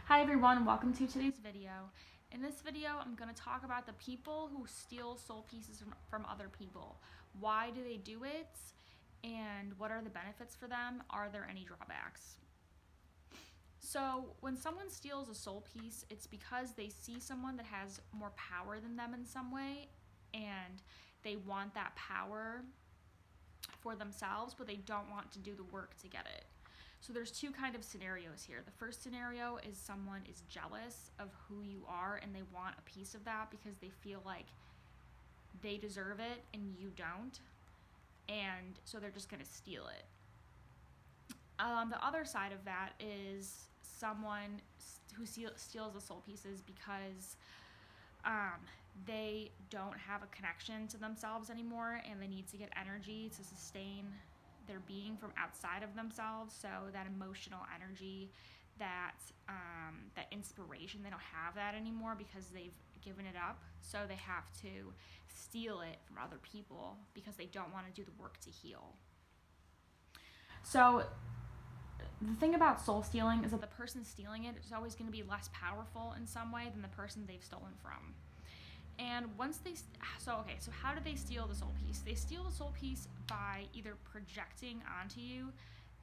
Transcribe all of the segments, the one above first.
Hi everyone, welcome to today's video. In this video, I'm going to talk about the people who steal soul pieces from other people. Why do they do it? And what are the benefits for them? Are there any drawbacks? So when someone steals a soul piece, it's because they see someone that has more power than them in some way, and they want that power for themselves, but they don't want to do the work to get it. So there's two kind of scenarios here. The first scenario is someone is jealous of who you are and they want a piece of that because they feel like they deserve it and you don't. And so they're just going to steal it. The other side of that is someone who steals the soul pieces because they don't have a connection to themselves anymore and they need to get energy to sustain their being from outside of themselves. So that emotional energy, that inspiration, they don't have that anymore because they've given it up. So they have to steal it from other people because they don't want to do the work to heal. So the thing about soul stealing is that the person stealing it is always going to be less powerful in some way than the person they've stolen from. And once so how do they steal the soul piece? They steal the soul piece by either projecting onto you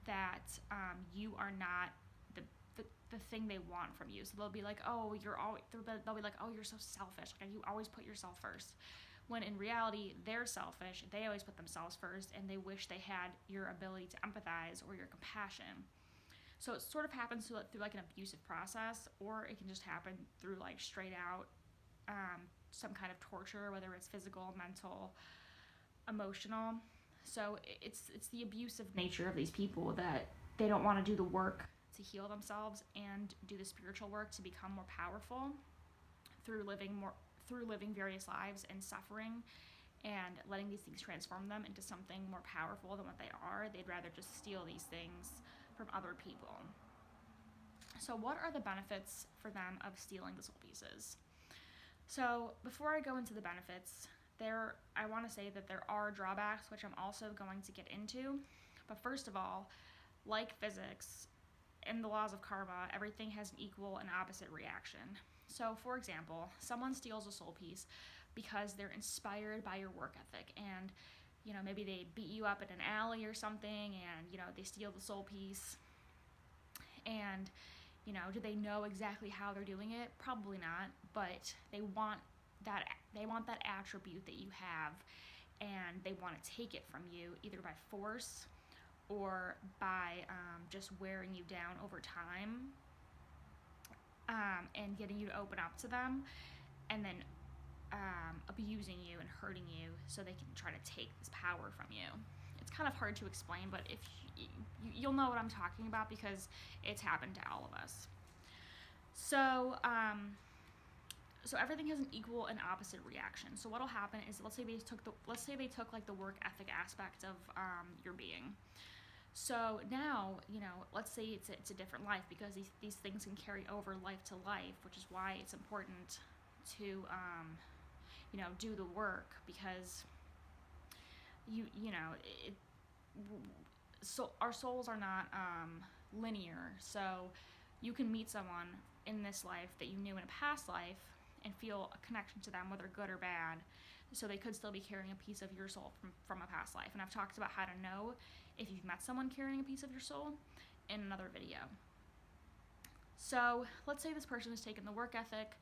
that you are not the thing they want from you. So they'll be like, oh, they'll be like, oh, you're so selfish. Like, you always put yourself first. When in reality, they're selfish. They always put themselves first, and they wish they had your ability to empathize or your compassion. So it sort of happens through like an abusive process, or it can just happen through like straight out some kind of torture, whether it's physical, mental, emotional. So it's the abusive nature of these people that they don't want to do the work to heal themselves and do the spiritual work to become more powerful through living various lives and suffering and letting these things transform them into something more powerful than what they are. They'd rather just steal these things from other people. So what are the benefits for them of stealing the soul pieces? So before I go into the benefits, I want to say that there are drawbacks, which I'm also going to get into. But first of all, like physics and the laws of karma, everything has an equal and opposite reaction. So for example, someone steals a soul piece because they're inspired by your work ethic, and maybe they beat you up in an alley or something, and they steal the soul piece. And do they know exactly how they're doing it? Probably not, but they want that attribute that you have, and they want to take it from you either by force or by just wearing you down over time, and getting you to open up to them, and then abusing you and hurting you so they can try to take this power from you. It's kind of hard to explain, but if you'll know what I'm talking about because it's happened to all of us. So everything has an equal and opposite reaction. So what'll happen is, let's say they took like the work ethic aspect of your being. So now, let's say it's a different life, because these things can carry over life to life, which is why it's important to do the work, because so our souls are not linear. So you can meet someone in this life that you knew in a past life and feel a connection to them, whether good or bad. So they could still be carrying a piece of your soul from a past life. And I've talked about how to know if you've met someone carrying a piece of your soul in another video. So let's say this person has taken the work ethic,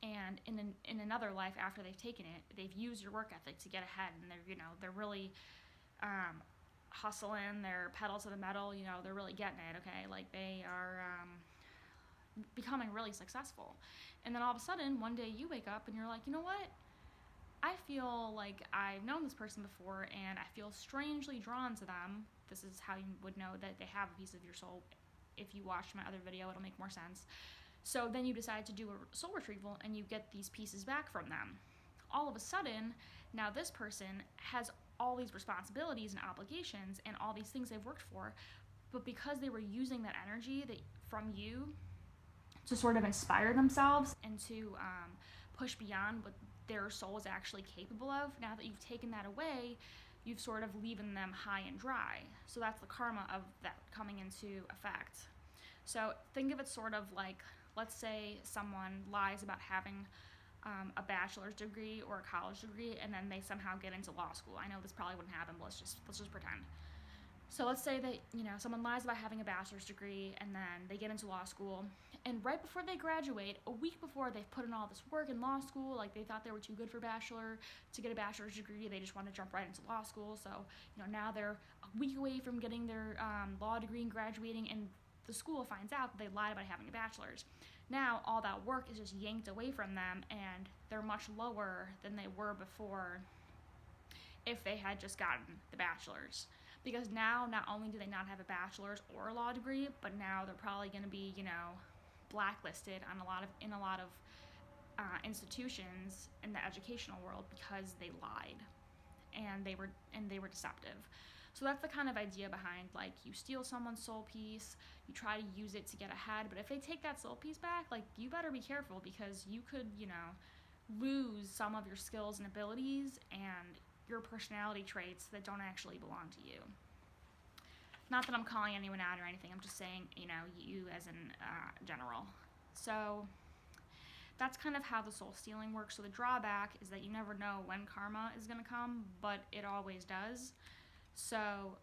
and in another life after they've taken it, they've used your work ethic to get ahead, and they're really hustling, they're pedal to the metal, they're really getting it, okay? Like, they are becoming really successful. And then all of a sudden, one day you wake up and you're like, you know what? I feel like I've known this person before, and I feel strangely drawn to them. This is how you would know that they have a piece of your soul. If you watch my other video, it'll make more sense. So then you decide to do a soul retrieval, and you get these pieces back from them. All of a sudden, now this person has all these responsibilities and obligations and all these things they've worked for, but because they were using that energy from you to sort of inspire themselves and to push beyond what their soul is actually capable of, now that you've taken that away, you've sort of leaving them high and dry. So that's the karma of that coming into effect. So think of it sort of like let's say someone lies about having a bachelor's degree or a college degree, and then they somehow get into law school. I know this probably wouldn't happen, but let's just pretend. So let's say that, someone lies about having a bachelor's degree, and then they get into law school, and right before they graduate, a week before they've put in all this work in law school, like they thought they were too good for to get a bachelor's degree, they just want to jump right into law school. So now they're a week away from getting their law degree and graduating, and the school finds out that they lied about having a bachelor's. Now all that work is just yanked away from them, and they're much lower than they were before if they had just gotten the bachelor's. Because now not only do they not have a bachelor's or a law degree, but now they're probably going to be, blacklisted on in a lot of institutions in the educational world because they lied and they were deceptive. So that's the kind of idea behind, like, you steal someone's soul piece, you try to use it to get ahead, but if they take that soul piece back, like, you better be careful, because you could, lose some of your skills and abilities and your personality traits that don't actually belong to you. Not that I'm calling anyone out or anything, I'm just saying, you as in general. So that's kind of how the soul stealing works. So the drawback is that you never know when karma is going to come, but it always does. So,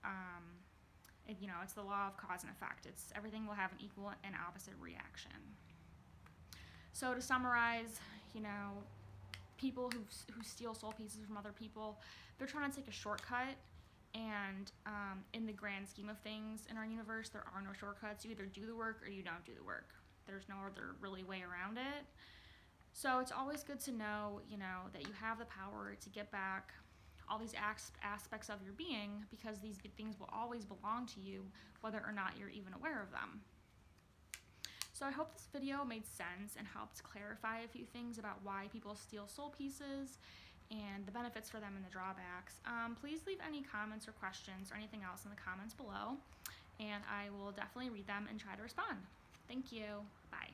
it's the law of cause and effect. Everything will have an equal and opposite reaction. So to summarize, people who steal soul pieces from other people, they're trying to take a shortcut, and in the grand scheme of things in our universe, there are no shortcuts. You either do the work or you don't do the work. There's no other really way around it. So it's always good to know, that you have the power to get back all these aspects of your being, because these things will always belong to you, whether or not you're even aware of them. So I hope this video made sense and helped clarify a few things about why people steal soul pieces and the benefits for them and the drawbacks. Please leave any comments or questions or anything else in the comments below, and I will definitely read them and try to respond. Thank you. Bye.